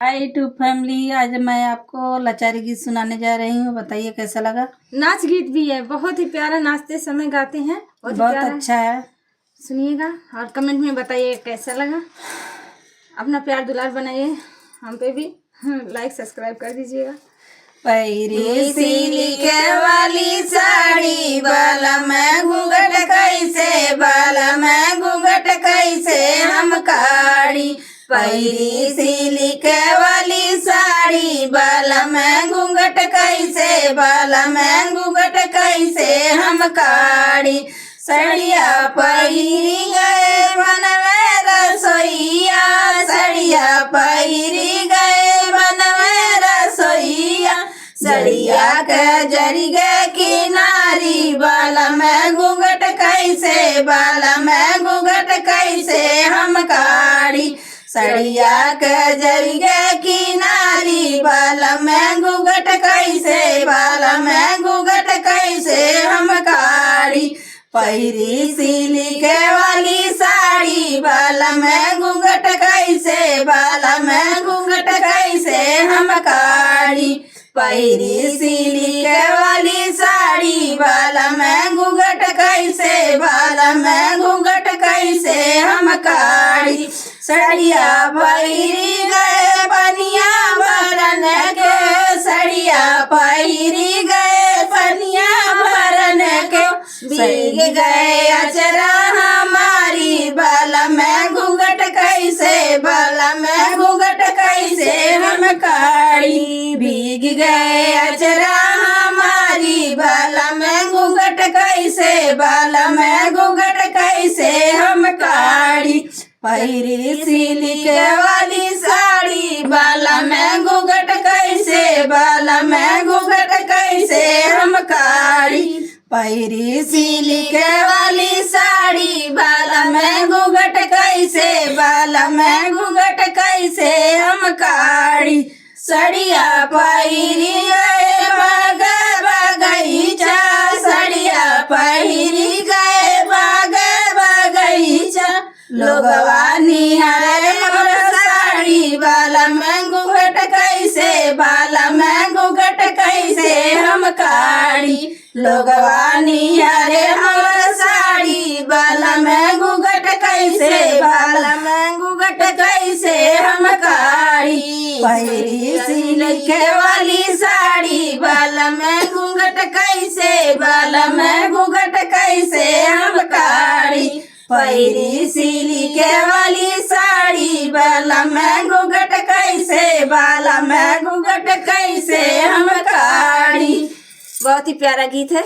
Hi YouTube family, आज मैं आपको लाचारी गीत सुनाने जा रही हूँ। बताइए कैसा लगा। नाच गीत भी है, बहुत ही प्यारा, नाचते समय गाते हैं, बहुत अच्छा है। सुनिएगा और कमेंट में बताइए कैसा लगा। अपना प्यार दुलार बनाइए, हम पे भी लाइक सब्सक्राइब कर दीजिएगा। पैरी सिलिके वाली साड़ी, बाला में घूंघट कैसे, बाला में घूंघट कैसे हम काड़ी। पैरी सिलिके वाली साड़ी, बाला में घूंघट कैसे, बाला में घूंघट कैसे हम काड़ी। सड़िया पहिरी गए बनवे रसोईया, सड़िया पहिरी गए बनवे रसोईया। सड़िया के जरी गए किनारी, बाला में घूंघट कैसे, बाला में घूंघट कैसे हम काड़ी। सड़िया के जरी गए किनारी, बाला में घूंघट कैसे, बाला में घूंघट कैसे हम काड़ी। पैरी सिलिके वाली साड़ी, बाला में घूंघट कैसे, बाला में घूंघट कैसे हम काड़ी। पैरी सिलिके वाली साड़ी, बाला में घूंघट कैसे, बाला में घूंघट कैसे हम काड़ी। सड़िया पहिरी गए पनिया भरन के, सड़िया पहिरी गए पनिया भरन के। भीग गए अचरा हमारी, बाला में घूंघट कैसे, बाला में घूंघट कैसे हम काड़ी। भीग गए अचरा हमारी, बाला में घूंघट कैसे, बाला में घूंघट कैसे हम काड़ी। पैरी सिलिके वाली साड़ी, बाला में घूंघट कैसे, बाला में घूंघट कैसे हम काड़ी। पैरी सिलिके वाली साड़ी, बाला में घूंघट कैसे, बाला में घूंघट कैसे हम काड़ी। सड़िया पहिरी गए बगीचा, सड़िया पहिरी गए बगीचा। लोगवा निहारे मोर साड़ी, बाला में घूंघट कैसे, बाला में घूंघट कैसे हम काड़ी। लोगवा निहारे मोर साड़ी, बाला में घूंघट कैसे, बाला में घूंघट कैसे हम काड़ी। पैरी सिलिके वाली साड़ी, बाला में घूंघट कैसे, बाला में घूंघट कैसे हम काड़ी। पैरी सिलिके वाली साड़ी, बाला में घूंघट कैसे, बाला में घूंघट कैसे हम काड़ी। बहुत ही प्यारा गीत है।